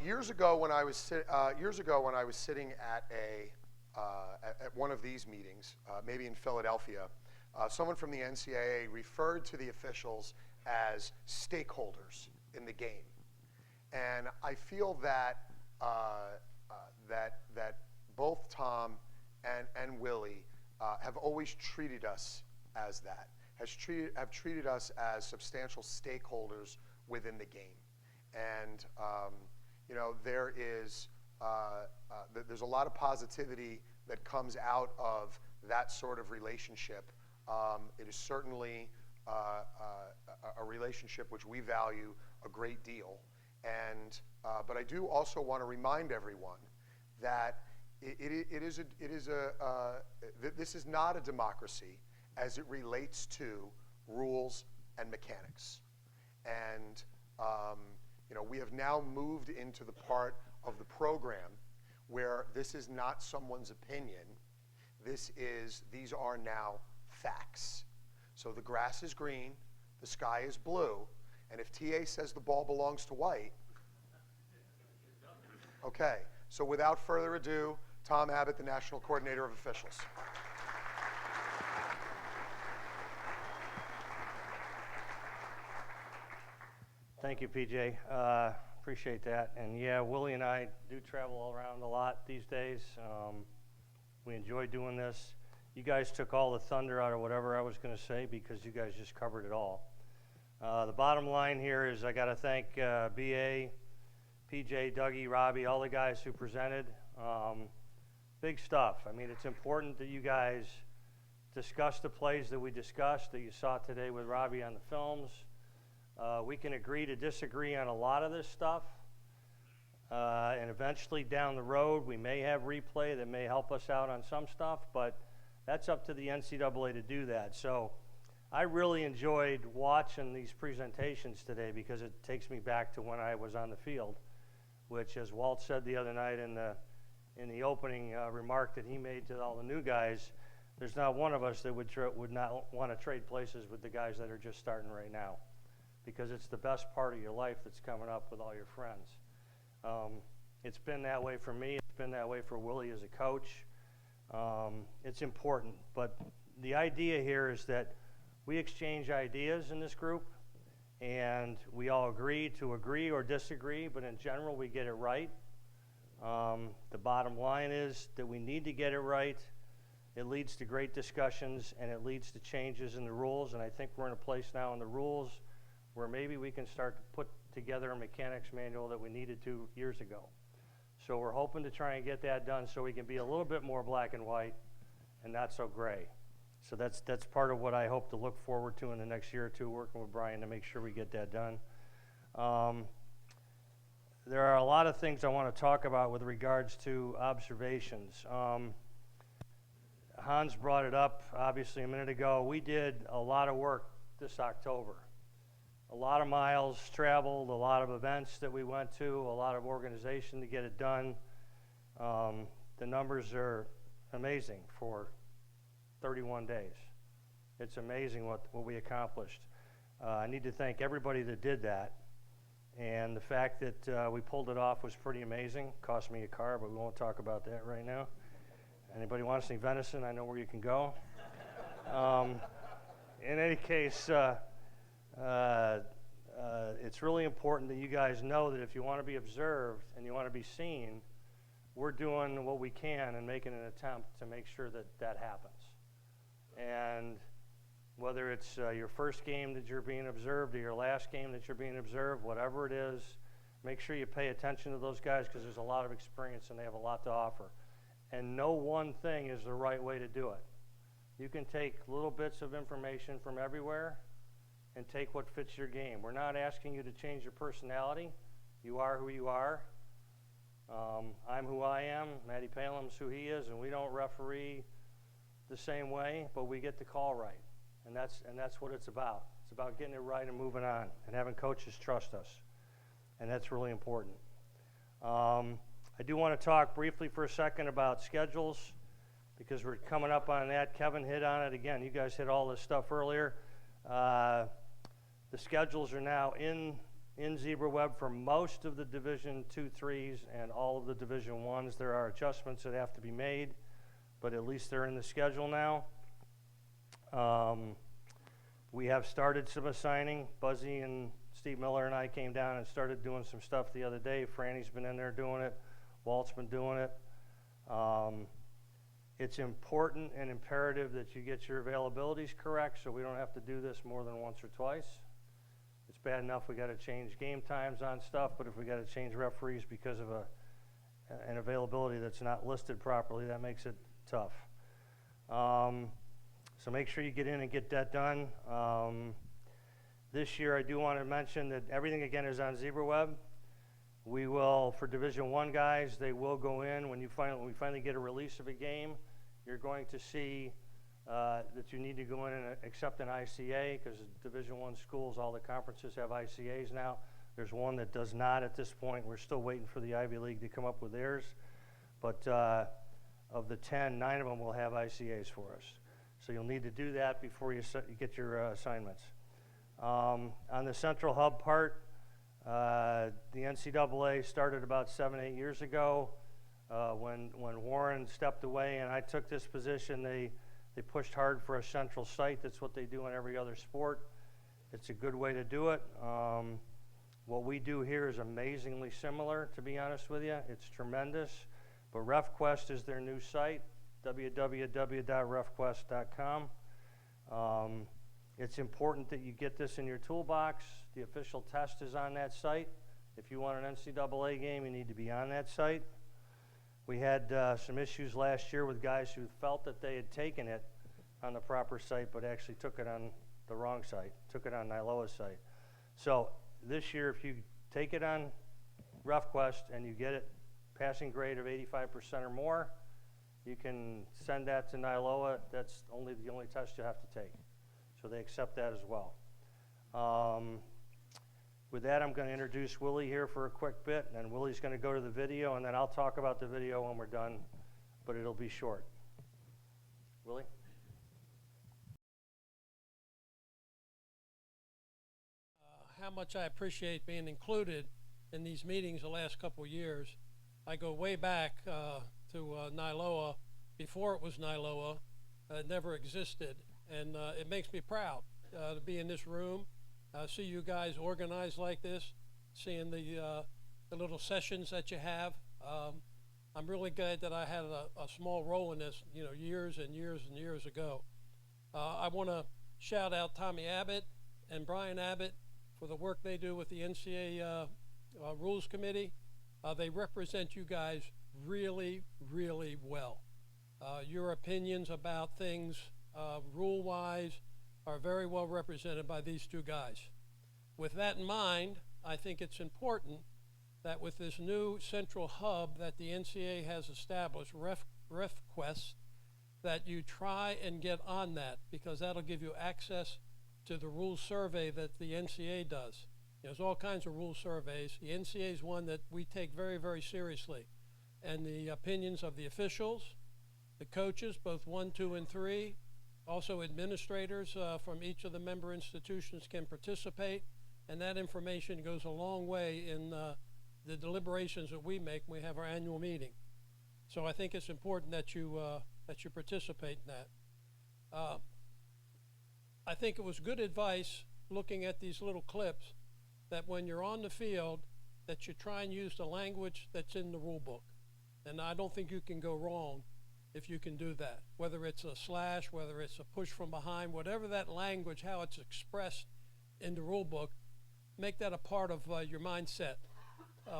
Years ago, when I was sitting at at one of these meetings, maybe in Philadelphia, someone from the NCAA referred to the officials as stakeholders in the game, and I feel that that both Tom and Willie have always treated us as that, have treated us as substantial stakeholders within the game. And there's a lot of positivity that comes out of that sort of relationship. It is certainly a relationship which we value a great deal. And but I do also want to remind everyone that this is not a democracy as it relates to rules and mechanics. And we have now moved into the part of the program where this is not someone's opinion. These are now facts. So the grass is green, the sky is blue, and if TA says the ball belongs to white, okay. So without further ado, Tom Abbott, the National Coordinator of Officials. Thank you, PJ. Appreciate that. And yeah, Willie and I do travel around a lot these days. We enjoy doing this. You guys took all the thunder out of whatever I was going to say because you guys just covered it all. The bottom line here is I got to thank BA, PJ, Dougie, Robbie, all the guys who presented. Big stuff. I mean, it's important that you guys discuss the plays that we discussed, that you saw today with Robbie on the films. We can agree to disagree on a lot of this stuff, and eventually down the road we may have replay that may help us out on some stuff, but that's up to the NCAA to do that. So I really enjoyed watching these presentations today because it takes me back to when I was on the field, which, as Walt said the other night in the opening remark that he made to all the new guys, there's not one of us that would not want to trade places with the guys that are just starting right now, because it's the best part of your life that's coming up with all your friends. It's been that way for me. It's been that way for Willie as a coach. It's important, but the idea here is that we exchange ideas in this group, and we all agree to agree or disagree, but in general we get it right. The bottom line is that we need to get it right. It leads to great discussions, and it leads to changes in the rules, and I think we're in a place now in the rules where maybe we can start to put together a mechanics manual that we needed to years ago. So we're hoping to try and get that done so we can be a little bit more black and white and not so gray. So that's part of what I hope to look forward to in the next year or two, working with Brian to make sure we get that done. There are a lot of things I want to talk about with regards to observations. Hans brought it up, obviously, a minute ago. We did a lot of work this October. A lot of miles traveled, a lot of events that we went to, a lot of organization to get it done. The numbers are amazing for 31 days. It's amazing what we accomplished. I need to thank everybody that did that. And the fact that we pulled it off was pretty amazing. Cost me a car, but we won't talk about that right now. Anybody wants any venison? I know where you can go. In any case, it's really important that you guys know that if you want to be observed and you want to be seen, we're doing what we can and making an attempt to make sure that that happens. And whether it's your first game that you're being observed or your last game that you're being observed, whatever it is, make sure you pay attention to those guys because there's a lot of experience and they have a lot to offer. And no one thing is the right way to do it. You can take little bits of information from everywhere and take what fits your game. We're not asking you to change your personality. You are who you are. I'm who I am. Matty Palem's who he is, and we don't referee the same way, but we get the call right. And that's what it's about. It's about getting it right and moving on and having coaches trust us. And that's really important. I do want to talk briefly for a second about schedules because we're coming up on that. Kevin hit on it again. You guys hit all this stuff earlier. The schedules are now in in Zebra Web for most of the Division 2, 3s and all of the Division 1s. There are adjustments that have to be made, but at least they're in the schedule now. We have started some assigning. Buzzy and Steve Miller and I came down and started doing some stuff the other day. Franny's been in there doing it. Walt's been doing it. It's important and imperative that you get your availabilities correct so we don't have to do this more than once or twice. It's bad enough we got to change game times on stuff, but if we got to change referees because of an availability that's not listed properly, that makes it tough. So make sure you get in and get that done. This year I do want to mention that everything again is on ZebraWeb. We will, for Division I guys, they will go in when we finally get a release of a game. You're going to see that you need to go in and accept an ICA because Division I schools, all the conferences have ICAs now. There's one that does not at this point. We're still waiting for the Ivy League to come up with theirs. But of the 10, 9 of them will have ICAs for us. So you'll need to do that before you get your assignments. On the central hub part, the NCAA started about 7, 8 years ago when Warren stepped away and I took this position. They pushed hard for a central site. That's what they do in every other sport. It's a good way to do it. What we do here is amazingly similar, to be honest with you. It's tremendous. But RefQuest is their new site, www.refquest.com. It's important that you get this in your toolbox. The official test is on that site. If you want an NCAA game, you need to be on that site. We had some issues last year with guys who felt that they had taken it on the proper site, but actually took it on the wrong site, took it on NILOA's site. So this year, if you take it on RefQuest and you get it passing grade of 85% or more, you can send that to NILOA. That's the only test you have to take. So they accept that as well. With that, I'm going to introduce Willie here for a quick bit, and Willie's going to go to the video, and then I'll talk about the video when we're done, but it'll be short. Willie? How much I appreciate being included in these meetings the last couple of years. I go way back to NILOA, before it was NILOA. It never existed, and it makes me proud to be in this room, see you guys organized like this, seeing the little sessions that you have. I'm really glad that I had a small role in this, years and years and years ago. I want to shout out Tommy Abbott and Brian Abbott for the work they do with the NCAA Rules Committee. They represent you guys really, really well. Your opinions about things rule-wise are very well represented by these two guys. With that in mind, I think it's important that with this new central hub that the NCAA has established, RefQuest, that you try and get on that, because that'll give you access to the rules survey that the NCAA does. There's all kinds of rule surveys. The NCAA is one that we take very, very seriously. And the opinions of the officials, the coaches, both 1, 2, and 3, also administrators from each of the member institutions can participate, and that information goes a long way in the deliberations that we make when we have our annual meeting. So I think it's important that you participate in that. I think it was good advice, looking at these little clips, that when you're on the field, that you try and use the language that's in the rule book. And I don't think you can go wrong if you can do that. Whether it's a slash, whether it's a push from behind, whatever that language, how it's expressed in the rule book, make that a part of your mindset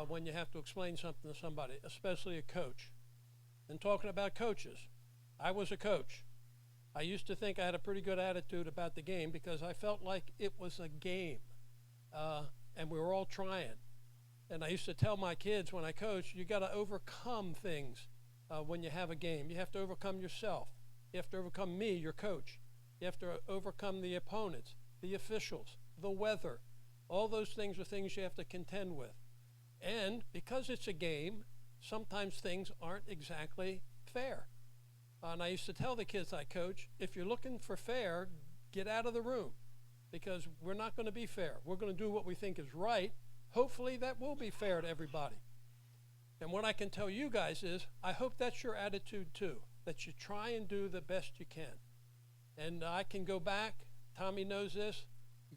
when you have to explain something to somebody, especially a coach. And talking about coaches, I was a coach. I used to think I had a pretty good attitude about the game because I felt like it was a game, and we were all trying. And I used to tell my kids when I coached, you got to overcome things when you have a game. You have to overcome yourself. You have to overcome me, your coach. You have to overcome the opponents, the officials, the weather. All those things are things you have to contend with. And because it's a game, sometimes things aren't exactly fair. And I used to tell the kids I coach, if you're looking for fair, get out of the room, because we're not going to be fair. We're going to do what we think is right, hopefully that will be fair to everybody. And what I can tell you guys is, I hope that's your attitude too, that you try and do the best you can. And I can go back, Tommy knows this,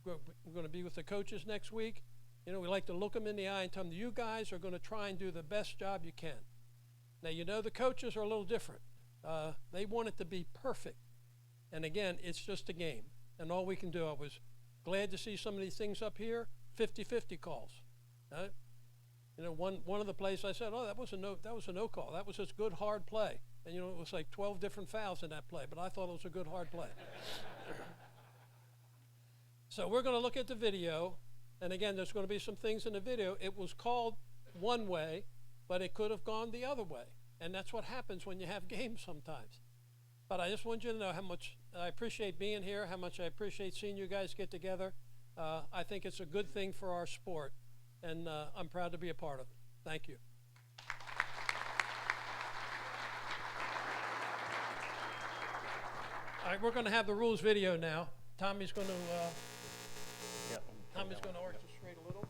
we're going to be with the coaches next week. You know, we like to look them in the eye and tell them, you guys are going to try and do the best job you can. Now, you know, the coaches are a little different. They want it to be perfect. And again, it's just a game. And all we can do, I was glad to see some of these things up here, 50-50 calls. You know, one of the plays I said, oh, that was a no call. That was just good, hard play. And, you know, it was like 12 different fouls in that play, but I thought it was a good, hard play. So we're going to look at the video. And again, there's going to be some things in the video. It was called one way, but it could have gone the other way. And that's what happens when you have games sometimes. But I just want you to know how much I appreciate being here, how much I appreciate seeing you guys get together. I think it's a good thing for our sport, and I'm proud to be a part of it. Thank you. All right, we're going to have the rules video now. Tommy's going to orchestrate a little.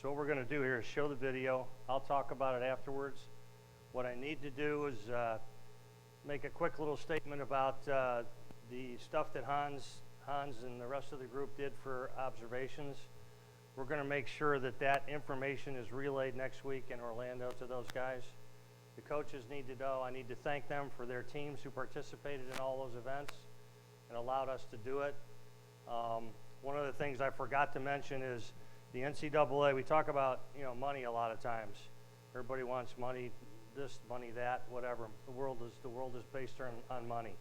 So what we're going to do here is show the video. I'll talk about it afterwards. What I need to do is make a quick little statement about the stuff that Hans and the rest of the group did for observations. We're going to make sure that that information is relayed next week in Orlando to those guys. The coaches need to know. I need to thank them for their teams who participated in all those events and allowed us to do it. One of the things I forgot to mention is the NCAA. We talk about, you know, money a lot of times. Everybody wants money, this, money, that, whatever. The world is based on money.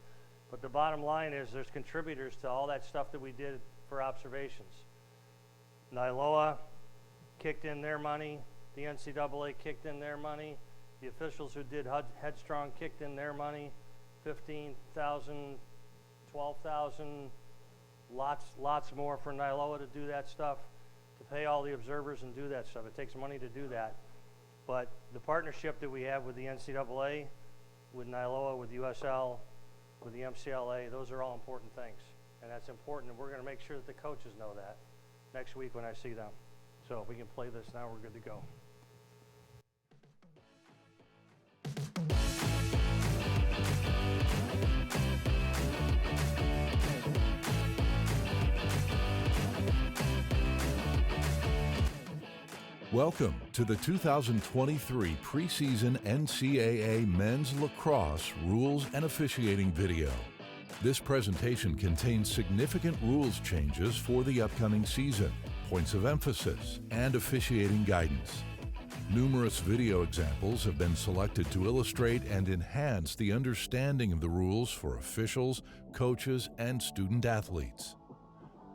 But the bottom line is there's contributors to all that stuff that we did for observations. NILOA kicked in their money. The NCAA kicked in their money. The officials who did Headstrong kicked in their money. 15,000, 12,000, lots more for NILOA to do that stuff, to pay all the observers and do that stuff. It takes money to do that. But the partnership that we have with the NCAA, with NILOA, with USL, with the MCLA, those are all important things. And that's important, and we're going to make sure that the coaches know that next week when I see them. So if we can play this now, we're good to go. Welcome to the 2023 preseason NCAA Men's Lacrosse Rules and Officiating video. This presentation contains significant rules changes for the upcoming season, points of emphasis, and officiating guidance. Numerous video examples have been selected to illustrate and enhance the understanding of the rules for officials, coaches, and student athletes.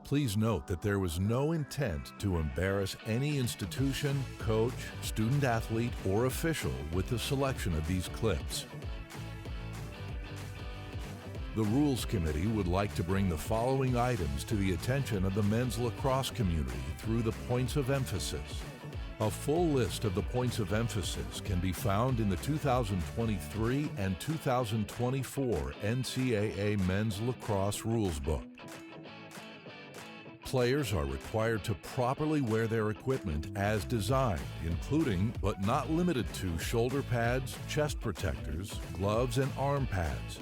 Please note that there was no intent to embarrass any institution, coach, student athlete, or official with the selection of these clips. The Rules Committee would like to bring the following items to the attention of the men's lacrosse community through the points of emphasis. A full list of the points of emphasis can be found in the 2023 and 2024 NCAA Men's Lacrosse Rules Book. Players are required to properly wear their equipment as designed, including but not limited to shoulder pads, chest protectors, gloves, and arm pads.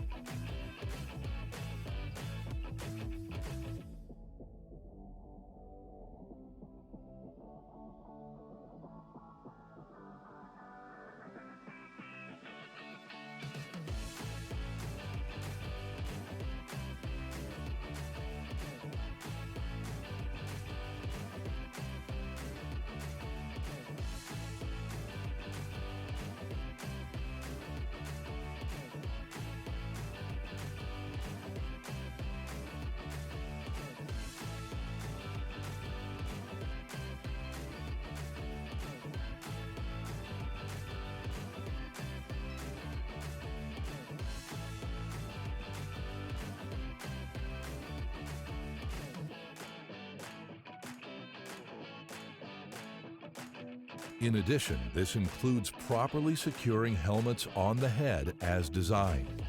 In addition, this includes properly securing helmets on the head as designed.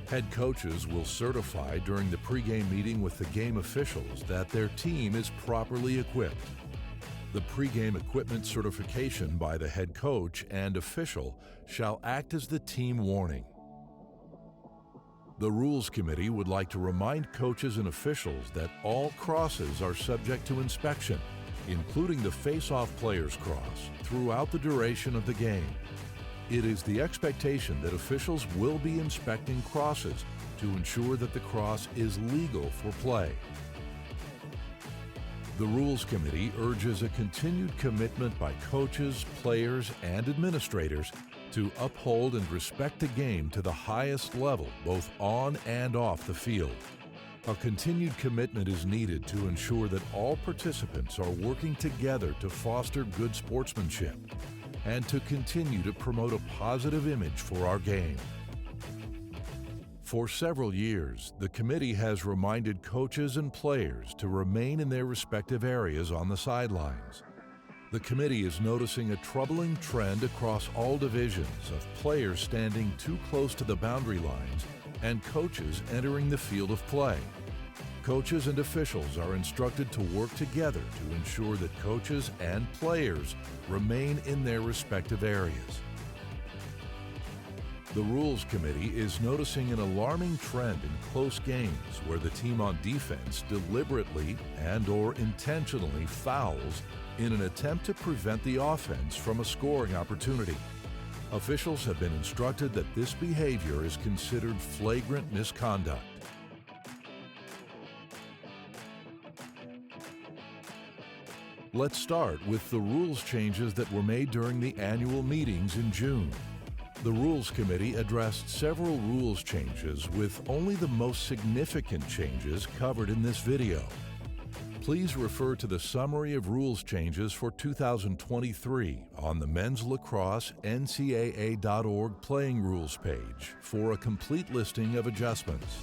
Head coaches will certify during the pregame meeting with the game officials that their team is properly equipped. The pregame equipment certification by the head coach and official shall act as the team warning. The Rules Committee would like to remind coaches and officials that all crosses are subject to inspection, including the face-off player's cross, throughout the duration of the game. It is the expectation that officials will be inspecting crosses to ensure that the cross is legal for play. The Rules Committee urges a continued commitment by coaches, players, and administrators to uphold and respect the game to the highest level, both on and off the field. A continued commitment is needed to ensure that all participants are working together to foster good sportsmanship and to continue to promote a positive image for our game. For several years, the committee has reminded coaches and players to remain in their respective areas on the sidelines. The committee is noticing a troubling trend across all divisions of players standing too close to the boundary lines and coaches entering the field of play. Coaches and officials are instructed to work together to ensure that coaches and players remain in their respective areas. The Rules Committee is noticing an alarming trend in close games where the team on defense deliberately and/or intentionally fouls in an attempt to prevent the offense from a scoring opportunity. Officials have been instructed that this behavior is considered flagrant misconduct. Let's start with the rules changes that were made during the annual meetings in June. The Rules Committee addressed several rules changes, with only the most significant changes covered in this video. Please refer to the Summary of Rules Changes for 2023 on the Men's Lacrosse NCAA.org Playing Rules page for a complete listing of adjustments.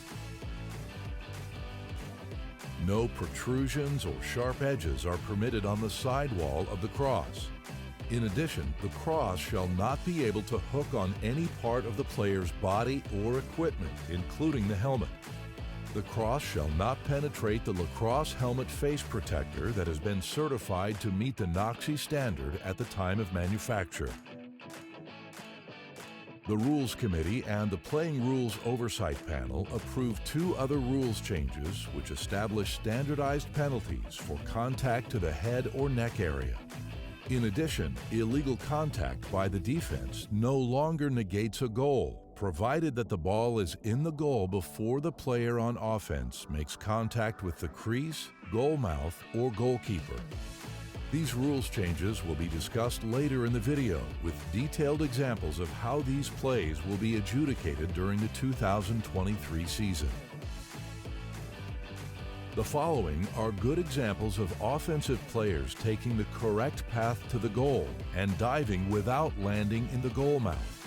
No protrusions or sharp edges are permitted on the sidewall of the cross. In addition, the cross shall not be able to hook on any part of the player's body or equipment, including the helmet. The cross shall not penetrate the lacrosse helmet face protector that has been certified to meet the NOCSE standard at the time of manufacture. The Rules Committee and the Playing Rules Oversight Panel approved two other rules changes which establish standardized penalties for contact to the head or neck area. In addition, illegal contact by the defense no longer negates a goal, provided that the ball is in the goal before the player on offense makes contact with the crease, goal mouth, or goalkeeper. These rules changes will be discussed later in the video with detailed examples of how these plays will be adjudicated during the 2023 season. The following are good examples of offensive players taking the correct path to the goal and diving without landing in the goal mouth.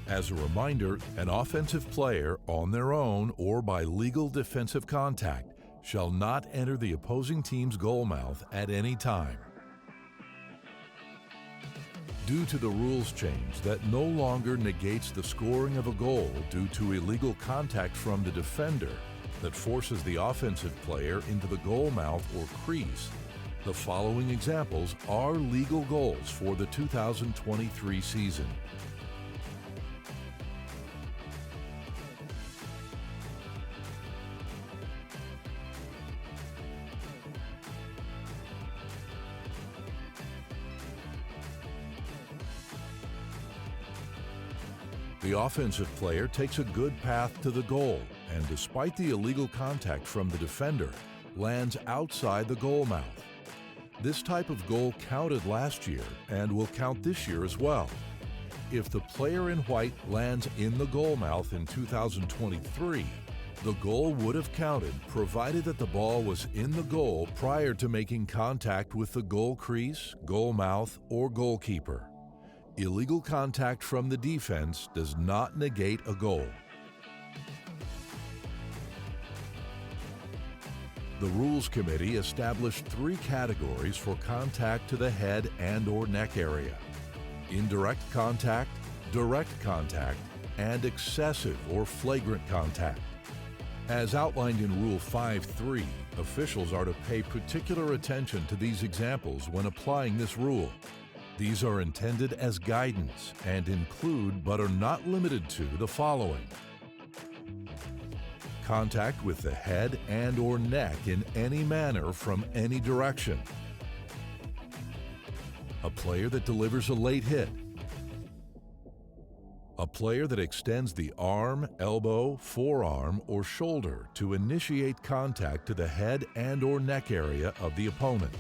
As a reminder, an offensive player on their own or by legal defensive contact shall not enter the opposing team's goal mouth at any time. Due to the rules change that no longer negates the scoring of a goal due to illegal contact from the defender that forces the offensive player into the goal mouth or crease, the following examples are legal goals for the 2023 season. The offensive player takes a good path to the goal and, despite the illegal contact from the defender, lands outside the goal mouth. This type of goal counted last year and will count this year as well. If the player in white lands in the goal mouth in 2023, the goal would have counted provided that the ball was in the goal prior to making contact with the goal crease, goal mouth, or goalkeeper. Illegal contact from the defense does not negate a goal. The Rules Committee established 3 categories for contact to the head and/or neck area: indirect contact, direct contact, and excessive or flagrant contact. As outlined in Rule 5.3, officials are to pay particular attention to these examples when applying this rule. These are intended as guidance and include, but are not limited to, the following: contact with the head and/or neck in any manner from any direction, a player that delivers a late hit, a player that extends the arm, elbow, forearm, or shoulder to initiate contact to the head and/or neck area of the opponent,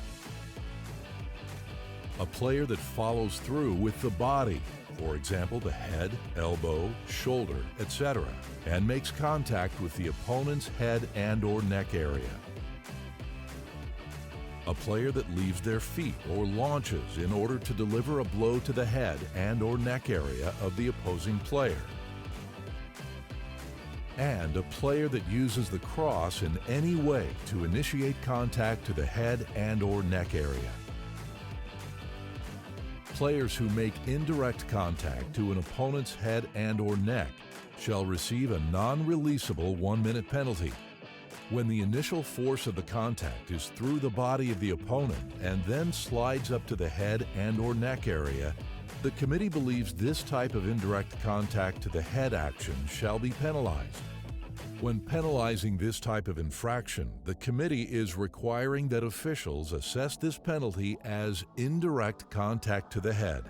a player that follows through with the body, for example, the head, elbow, shoulder, etc., and makes contact with the opponent's head and/or neck area, a player that leaves their feet or launches in order to deliver a blow to the head and/or neck area of the opposing player, and a player that uses the cross in any way to initiate contact to the head and/or neck area. Players who make indirect contact to an opponent's head and/or neck shall receive a non-releasable 1-minute penalty. When the initial force of the contact is through the body of the opponent and then slides up to the head and/or neck area, the committee believes this type of indirect contact to the head action shall be penalized. When penalizing this type of infraction, the committee is requiring that officials assess this penalty as indirect contact to the head.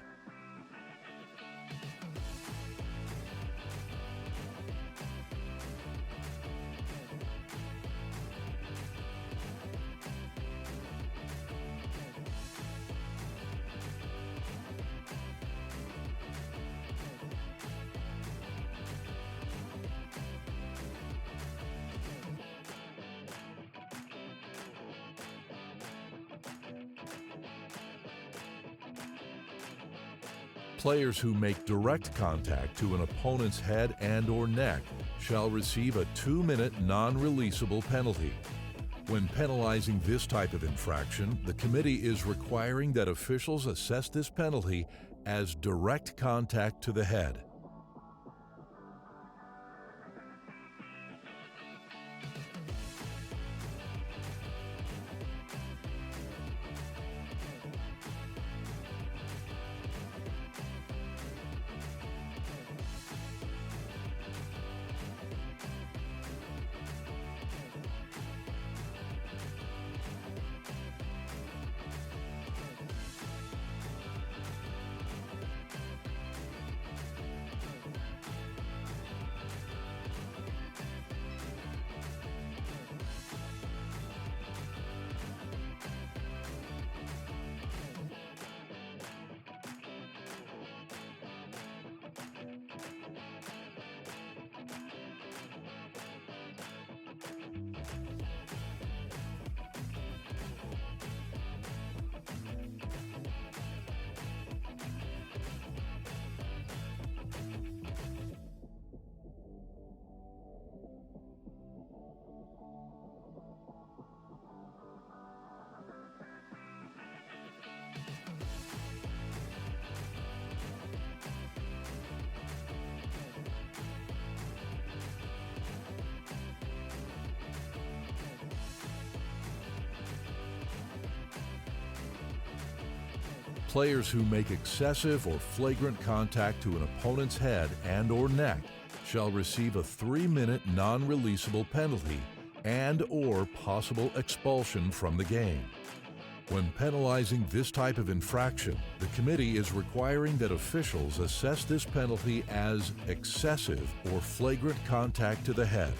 Players who make direct contact to an opponent's head and/or neck shall receive a 2-minute non-releasable penalty. When penalizing this type of infraction, the committee is requiring that officials assess this penalty as direct contact to the head. Players who make excessive or flagrant contact to an opponent's head and/or neck shall receive a 3-minute non-releasable penalty and/or possible expulsion from the game. When penalizing this type of infraction, the committee is requiring that officials assess this penalty as excessive or flagrant contact to the head.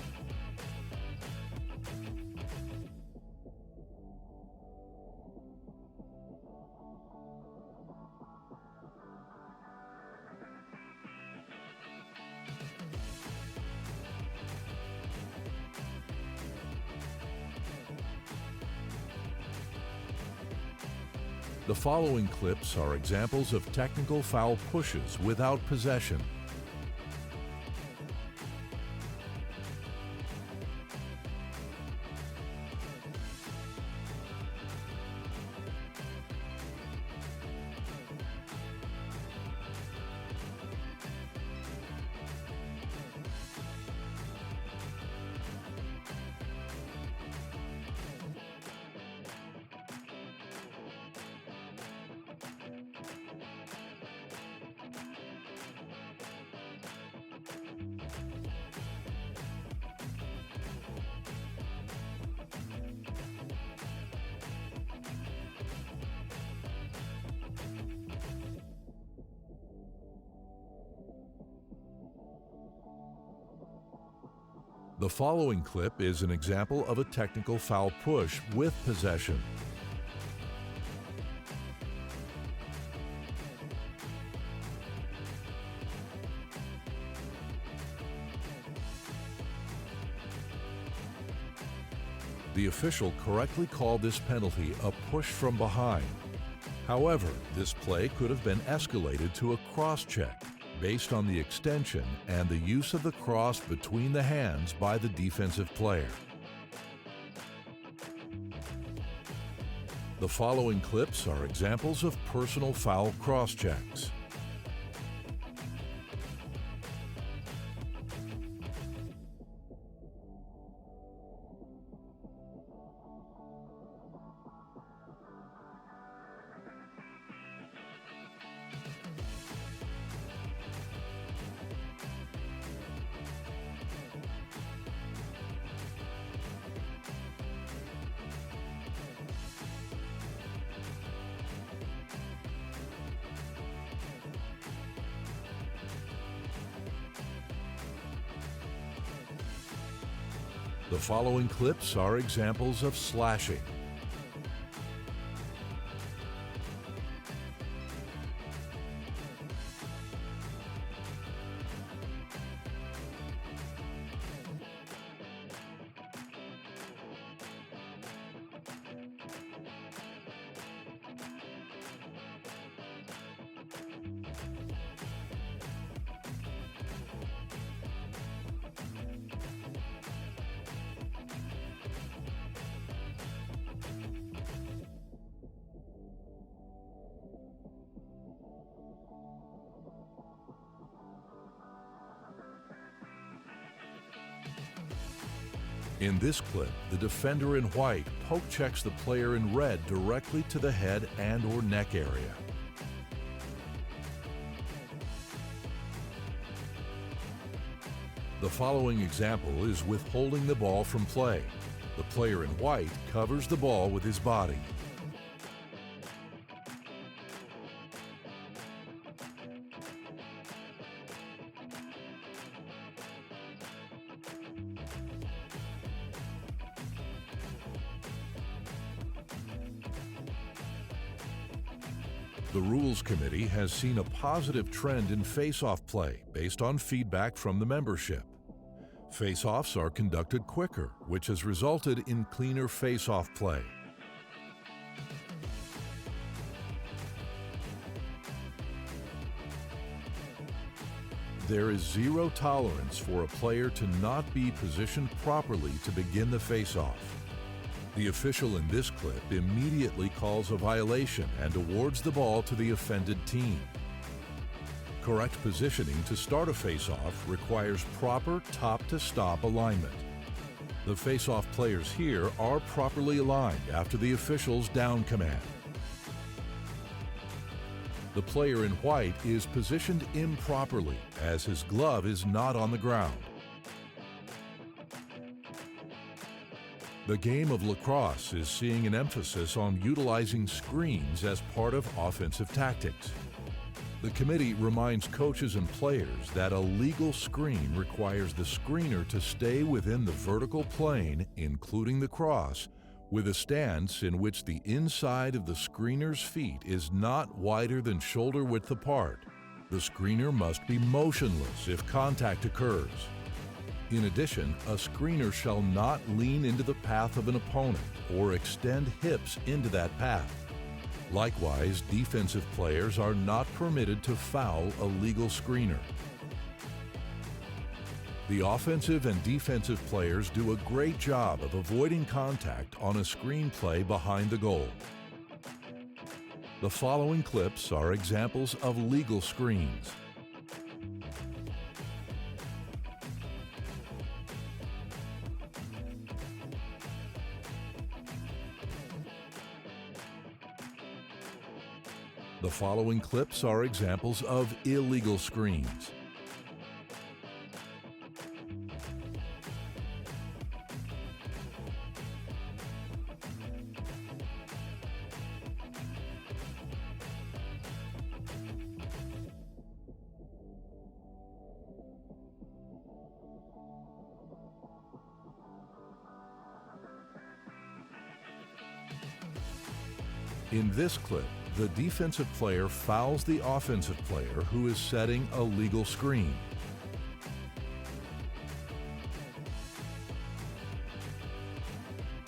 The following clips are examples of technical foul pushes without possession. The following clip is an example of a technical foul push with possession. The official correctly called this penalty a push from behind. However, this play could have been escalated to a cross-check based on the extension and the use of the cross between the hands by the defensive player. The following clips are examples of personal foul cross-checks. The following clips are examples of slashing. In this clip, the defender in white poke checks the player in red directly to the head and/or neck area. The following example is withholding the ball from play. The player in white covers the ball with his body. The Rules Committee has seen a positive trend in face-off play based on feedback from the membership. Face-offs are conducted quicker, which has resulted in cleaner face-off play. There is zero tolerance for a player to not be positioned properly to begin the face-off. The official in this clip immediately calls a violation and awards the ball to the offended team. Correct positioning to start a face-off requires proper top-to-stop alignment. The face-off players here are properly aligned after the official's down command. The player in white is positioned improperly as his glove is not on the ground. The game of lacrosse is seeing an emphasis on utilizing screens as part of offensive tactics. The committee reminds coaches and players that a legal screen requires the screener to stay within the vertical plane, including the cross, with a stance in which the inside of the screener's feet is not wider than shoulder width apart. The screener must be motionless if contact occurs. In addition, a screener shall not lean into the path of an opponent or extend hips into that path. Likewise, defensive players are not permitted to foul a legal screener. The offensive and defensive players do a great job of avoiding contact on a screen play behind the goal. The following clips are examples of legal screens. The following clips are examples of illegal screens. In this clip, the defensive player fouls the offensive player who is setting a legal screen.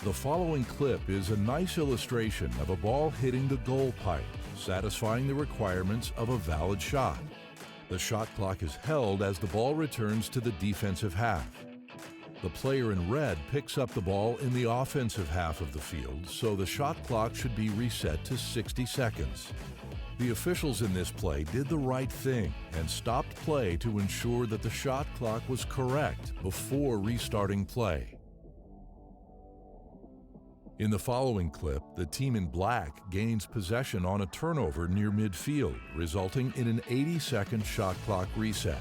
The following clip is a nice illustration of a ball hitting the goal pipe, satisfying the requirements of a valid shot. The shot clock is held as the ball returns to the defensive half. The player in red picks up the ball in the offensive half of the field, so the shot clock should be reset to 60 seconds. The officials in this play did the right thing and stopped play to ensure that the shot clock was correct before restarting play. In the following clip, the team in black gains possession on a turnover near midfield, resulting in an 80-second shot clock reset.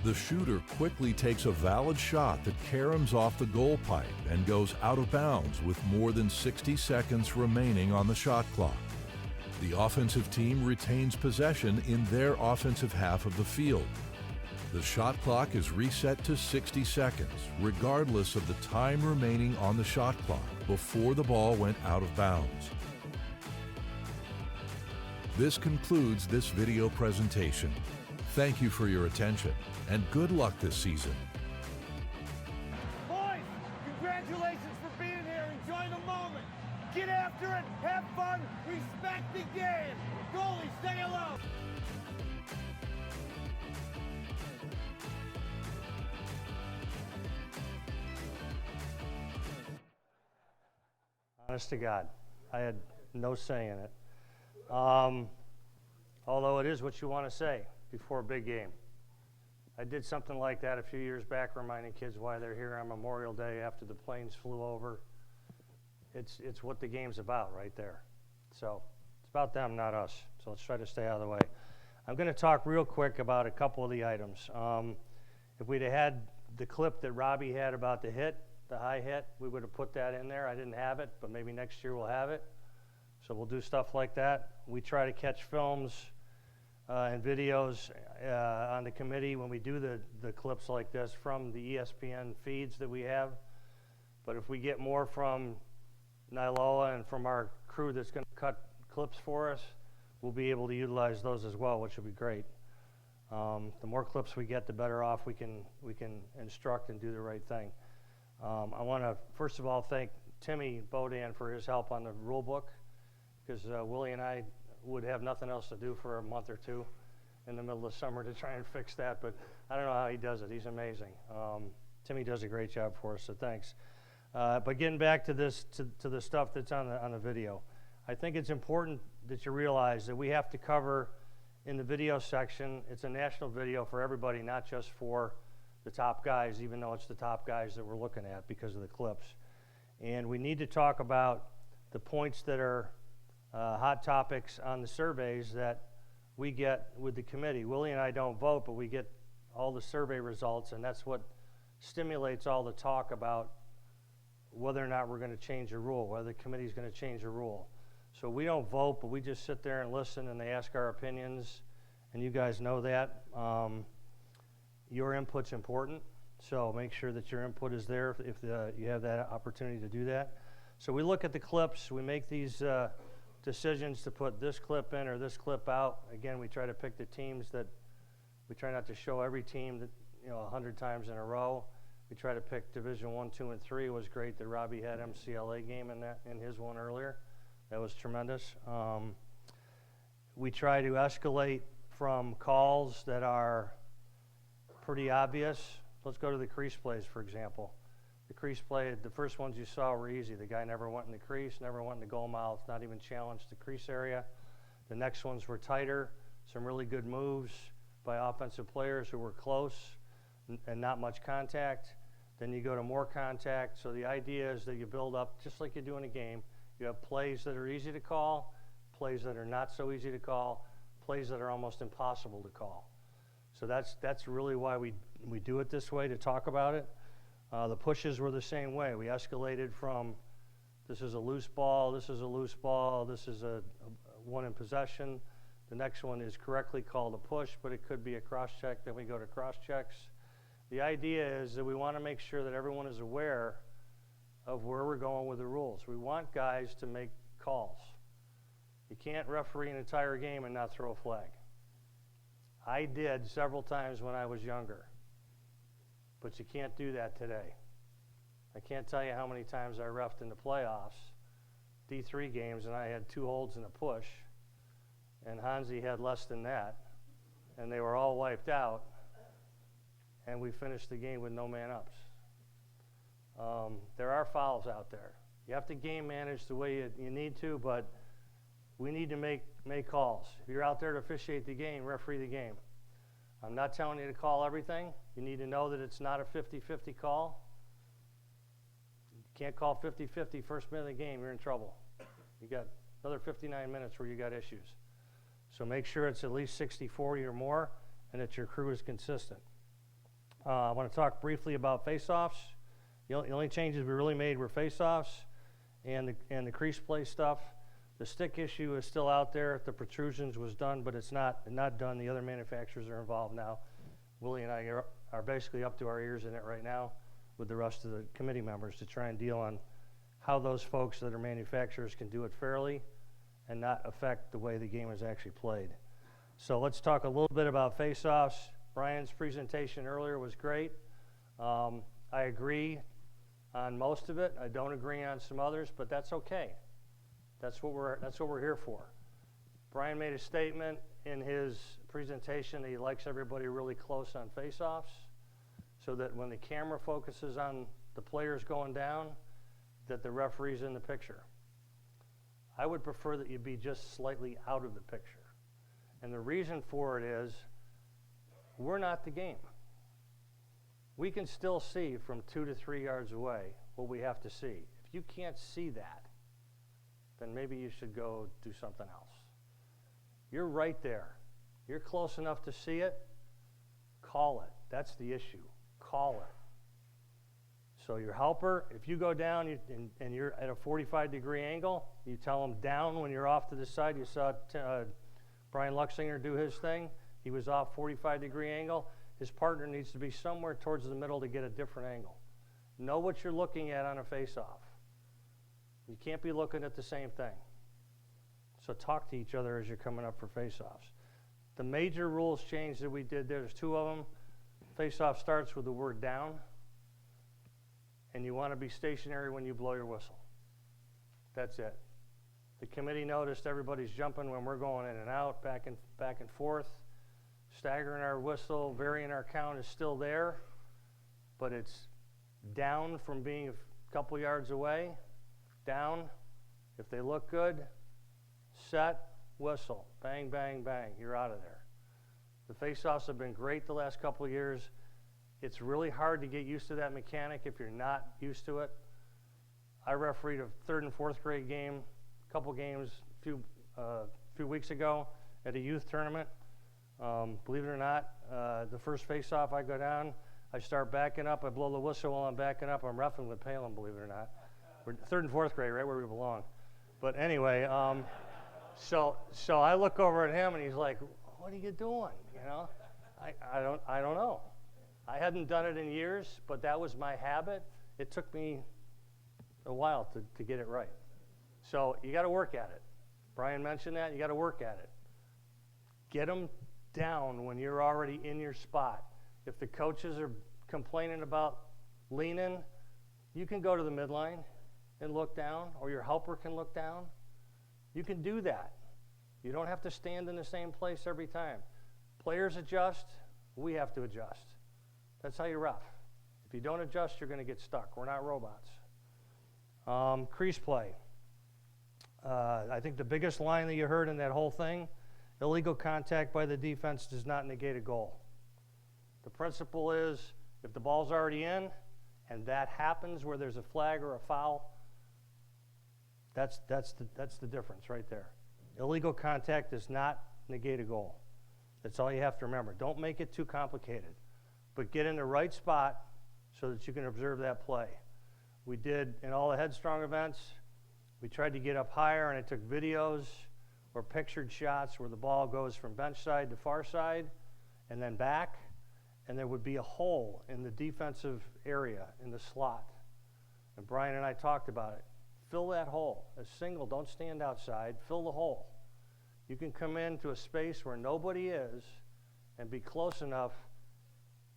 The shooter quickly takes a valid shot that caroms off the goal pipe and goes out of bounds with more than 60 seconds remaining on the shot clock. The offensive team retains possession in their offensive half of the field. The shot clock is reset to 60 seconds, regardless of the time remaining on the shot clock before the ball went out of bounds. This concludes this video presentation. Thank you for your attention, and good luck this season. Boys, congratulations for being here. Enjoy the moment. Get after it, have fun, respect the game. Goalie, stay alone. Honest to God, I had no say in it. Although it is what you want to say before a big game. I did something like that a few years back, reminding kids why they're here on Memorial Day after the planes flew over. It's what the game's about right there. So it's about them, not us. So let's try to stay out of the way. I'm going to talk real quick about a couple of the items. If we'd have had the clip that Robbie had about the hit, the high hit, we would have put that in there. I didn't have it, but maybe next year we'll have it. So we'll do stuff like that. We try to catch films and videos on the committee when we do the clips like this from the ESPN feeds that we have. But if we get more from NILOA and from our crew that's going to cut clips for us, we'll be able to utilize those as well, which will be great. The more clips we get, the better off we can instruct and do the right thing. I want to first of all thank Timmy Bodan for his help on the rule book, because Willie and I would have nothing else to do for a month or two in the middle of summer to try and fix that, but I don't know how he does it. He's amazing. Timmy does a great job for us, so thanks. But getting back to this, to the stuff that's on the video, I think it's important that you realize that we have to cover in the video section. It's a national video for everybody, not just for the top guys, even though it's the top guys that we're looking at because of the clips. And we need to talk about the points that are hot topics on the surveys that we get with the committee. Willie and I don't vote, but we get all the survey results, and that's what stimulates all the talk about whether or not we're going to change a rule, whether the committee's going to change a rule. So we don't vote, but we just sit there and listen, and they ask our opinions, and you guys know that. Your input's important, so make sure that your input is there if you have that opportunity to do that. So we look at the clips, we make these decisions to put this clip in or this clip out. Again, we try to pick the teams that, we try not to show every team that, 100 times in a row. We try to pick Division 1, 2, and 3. It was great that Robbie had MCLA game in his one earlier. That was tremendous. We try to escalate from calls that are pretty obvious. Let's go to the crease plays, for example. The crease play, the first ones you saw were easy. The guy never went in the crease, never went in the goal mouth, not even challenged the crease area. The next ones were tighter, some really good moves by offensive players who were close and not much contact. Then you go to more contact. So the idea is that you build up, just like you do in a game. You have plays that are easy to call, plays that are not so easy to call, plays that are almost impossible to call. So that's really why we do it this way, to talk about it. The pushes were the same way. We escalated from this is a loose ball, this is a loose ball, this is a one in possession. The next one is correctly called a push, but it could be a cross check. Then we go to cross checks. The idea is that we want to make sure that everyone is aware of where we're going with the rules. We want guys to make calls. You can't referee an entire game and not throw a flag. I did several times when I was younger, but you can't do that today. I can't tell you how many times I reffed in the playoffs, D3 games, and I had 2 holds and a push, and Hansi had less than that, and they were all wiped out, and we finished the game with no man-ups. There are fouls out there. You have to game manage the way you need to, but we need to make calls. If you're out there to officiate the game, referee the game. I'm not telling you to call everything. You need to know that it's not a 50-50 call. You can't call 50-50 first minute of the game, you're in trouble. You got another 59 minutes where you got issues. So make sure it's at least 60-40 or more, and that your crew is consistent. I want to talk briefly about face-offs. The only changes we really made were face-offs and the crease play stuff. The stick issue is still out there. The protrusions was done, but it's not done. The other manufacturers are involved now. Willie and I are basically up to our ears in it right now with the rest of the committee members to try and deal on how those folks that are manufacturers can do it fairly and not affect the way the game is actually played. So let's talk a little bit about face-offs. Brian's presentation earlier was great. I agree on most of it. I don't agree on some others, but that's okay. That's what we're here for. Brian made a statement in his presentation that he likes everybody really close on face-offs, so that when the camera focuses on the players going down, that the referee's in the picture. I would prefer that you be just slightly out of the picture. And the reason for it is, we're not the game. We can still see from 2 to 3 yards away what we have to see. If you can't see that, then maybe you should go do something else. You're right there. You're close enough to see it. Call it. That's the issue. Call it. So your helper, if you go down and you're at a 45-degree angle, you tell them down when you're off to the side. You saw Brian Luxinger do his thing. He was off 45-degree angle. His partner needs to be somewhere towards the middle to get a different angle. Know what you're looking at on a face-off. You can't be looking at the same thing. So talk to each other as you're coming up for face-offs. The major rules change that we did, there's 2 of them. Face-off starts with the word down, and you want to be stationary when you blow your whistle. That's it. The committee noticed everybody's jumping when we're going in and out, back and forth. Staggering our whistle, varying our count is still there, but it's down from being a couple yards away. Down, if they look good, set, whistle, bang, bang, bang, you're out of there. The face-offs have been great the last couple of years. It's really hard to get used to that mechanic if you're not used to it. I refereed a 3rd and 4th grade game, a couple games a few weeks ago, at a youth tournament. Believe it or not, the first face-off I go down, I start backing up, I blow the whistle while I'm backing up. I'm roughing with Palin, believe it or not. We're 3rd and 4th grade, right where we belong. But anyway, so I look over at him and he's like, "What are you doing?" You know, I don't know. I hadn't done it in years, but that was my habit. It took me a while to get it right. So you got to work at it. Brian mentioned that. You got to work at it. Get them down when you're already in your spot. If the coaches are complaining about leaning, you can go to the midline and look down, or your helper can look down. You can do that. You don't have to stand in the same place every time. Players adjust, we have to adjust. That's how you rough. If you don't adjust, you're going to get stuck. We're not robots. Crease play. I think the biggest line that you heard in that whole thing, illegal contact by the defense does not negate a goal. The principle is, if the ball's already in, and that happens where there's a flag or a foul, that's the difference right there. Illegal contact does not negate a goal. That's all you have to remember. Don't make it too complicated, but get in the right spot so that you can observe that play. We did, in all the Headstrong events, we tried to get up higher, and I took videos or pictured shots where the ball goes from bench side to far side and then back, and there would be a hole in the defensive area in the slot. And Brian and I talked about it. Fill that hole. A single, don't stand outside, fill the hole. You can come into a space where nobody is and be close enough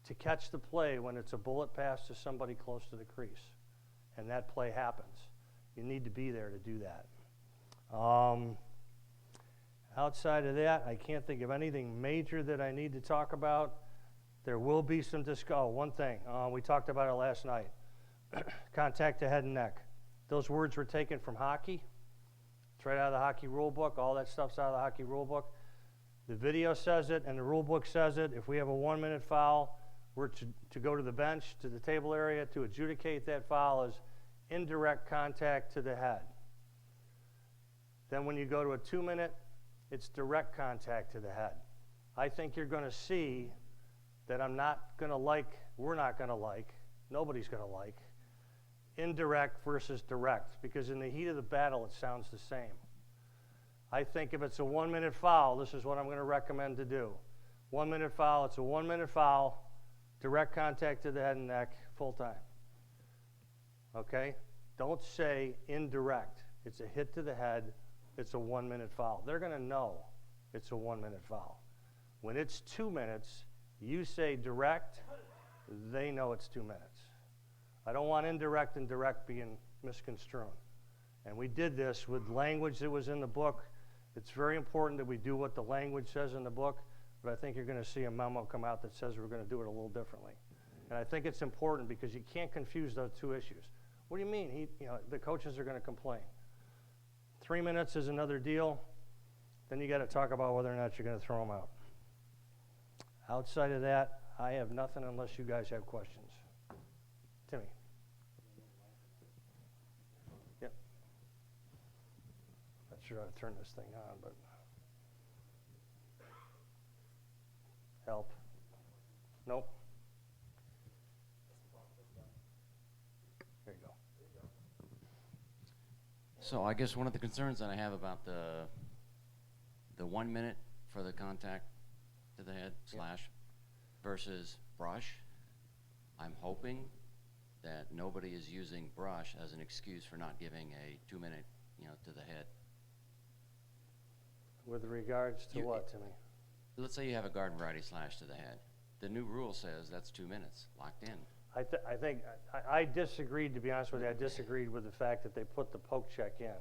to catch the play when it's a bullet pass to somebody close to the crease. And that play happens. You need to be there to do that. Outside of that, I can't think of anything major that I need to talk about. There will be some one thing. We talked about it last night. Contact to head and neck. Those words were taken from hockey. It's right out of the hockey rule book. All that stuff's out of the hockey rule book. The video says it, and the rule book says it. If we have a 1-minute foul, we're to go to the bench, to the table area, to adjudicate that foul as indirect contact to the head. Then when you go to a 2-minute, it's direct contact to the head. I think you're going to see that we're not going to like, nobody's going to like, indirect versus direct, because in the heat of the battle, it sounds the same. I think if it's a 1-minute foul, this is what I'm going to recommend to do. 1-minute foul, it's a 1-minute foul, direct contact to the head and neck, full time. Okay? Don't say indirect. It's a hit to the head, it's a 1-minute foul. They're going to know it's a 1-minute foul. When it's 2 minutes, you say direct, they know it's 2 minutes. I don't want indirect and direct being misconstrued. And we did this with language that was in the book. It's very important that we do what the language says in the book, but I think you're going to see a memo come out that says we're going to do it a little differently. And I think it's important because you can't confuse those two issues. What do you mean? The coaches are going to complain. 3 minutes is another deal. Then you got to talk about whether or not you're going to throw them out. Outside of that, I have nothing unless you guys have questions. Timmy. Yep. Not sure how to turn this thing on, but help. Nope. There you go. So I guess one of the concerns that I have about the 1 minute for the contact to the head slash versus brush, I'm hoping that nobody is using brush as an excuse for not giving a 2-minute, to the head. With regards to what, Timmy? Let's say you have a garden variety slash to the head. The new rule says that's 2 minutes, locked in. I think I disagreed, to be honest with you. I disagreed with the fact that they put the poke check in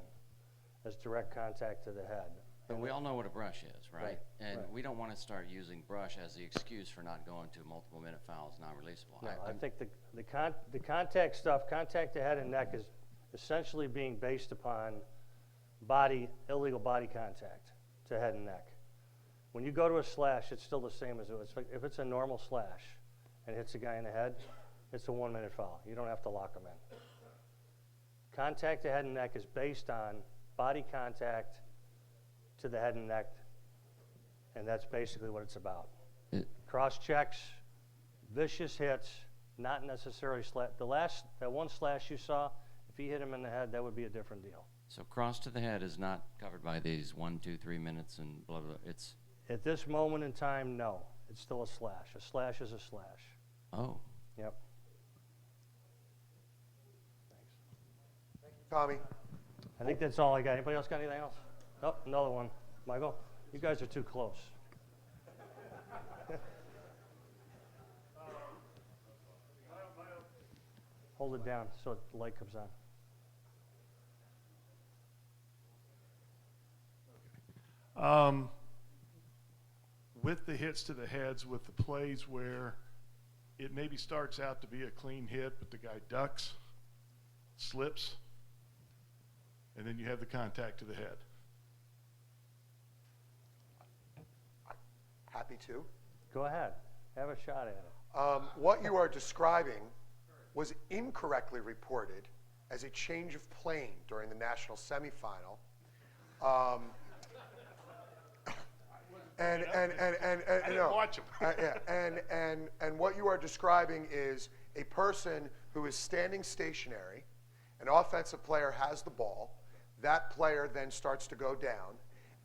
as direct contact to the head. But we all know what a brush is, right? Right, And right. we don't want to start using brush as the excuse for not going to multiple minute fouls, non-releasable. No, I think the contact stuff, contact to head and neck, is essentially being based upon illegal body contact to head and neck. When you go to a slash, it's still the same as if it's a normal slash and hits a guy in the head, it's a 1-minute foul. You don't have to lock him in. Contact to head and neck is based on body contact to the head and neck And that's basically what it's about. It- Cross checks, vicious hits, not necessarily that one slash you saw, if he hit him in the head, that would be a different deal. So cross to the head is not covered by these 1, 2, 3 minutes and blah, blah, blah. It's, At this moment in time, no. It's still a slash. A slash is a slash. oh, Yep. Tommy? I think that's all I got. Anybody else got anything else? Oh, another one. Michael, you guys are too close. Hold it down so the light comes on. With the hits to the heads, with the plays where it maybe starts out to be a clean hit, but the guy ducks, slips, and then you have the contact to the head. Happy to. Go ahead. Have a shot at it. What you are describing was incorrectly reported as a change of plane during the national semifinal. I didn't watch him. And what you are describing is a person who is standing stationary. An offensive player has the ball. That player then starts to go down,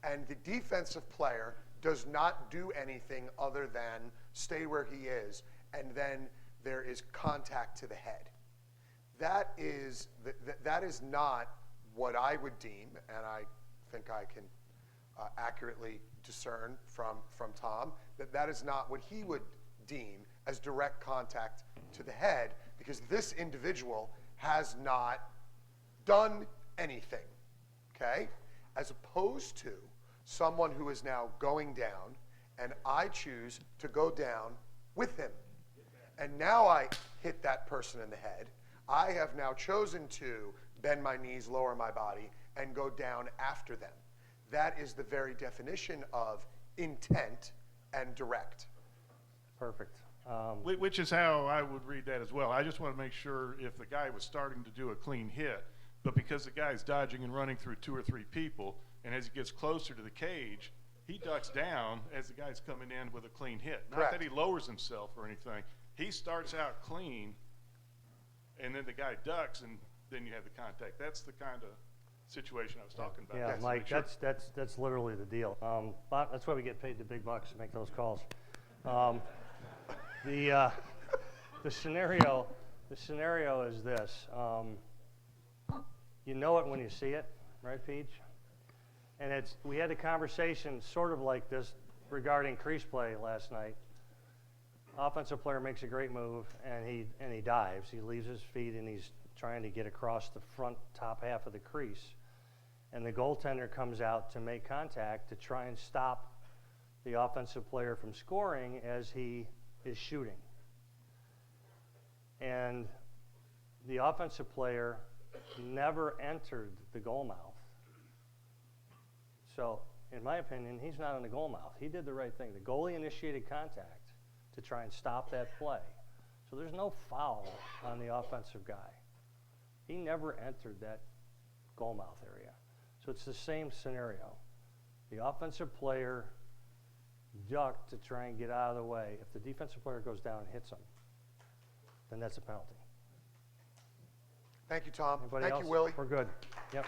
and the defensive player does not do anything other than stay where he is, and then there is contact to the head. That is not what I would deem, and I think I can accurately discern from Tom, that is not what he would deem as direct contact to the head, because this individual has not done anything, okay? As opposed to someone who is now going down, and I choose to go down with him. And now I hit that person in the head. I have now chosen to bend my knees, lower my body, and go down after them. That is the very definition of intent and direct. Perfect. Which is how I would read that as well. I just want to make sure if the guy was starting to do a clean hit, but because the guy's dodging and running through 2 or 3 people, and as he gets closer to the cage, he ducks down as the guy's coming in with a clean hit. Not Correct. that he lowers himself or anything. He starts out clean, and then the guy ducks, and then you have the contact. That's the kind of situation I was talking about. Yeah, Just to Mike, make sure. that's literally the deal. But that's why we get paid the big bucks to make those calls. The scenario is this. You know it when you see it, right, Peach? And we had a conversation sort of like this regarding crease play last night. Offensive player makes a great move, and he dives. He leaves his feet, and he's trying to get across the front top half of the crease. And the goaltender comes out to make contact to try and stop the offensive player from scoring as he is shooting. And the offensive player never entered the goal mouth. So, in my opinion, he's not in the goal mouth. He did the right thing. The goalie initiated contact to try and stop that play. So there's no foul on the offensive guy. He never entered that goal mouth area. So it's the same scenario. The offensive player ducked to try and get out of the way. If the defensive player goes down and hits him, then that's a penalty. Thank you, Tom. Anybody Thank else? you, Willie. We're good. Yep.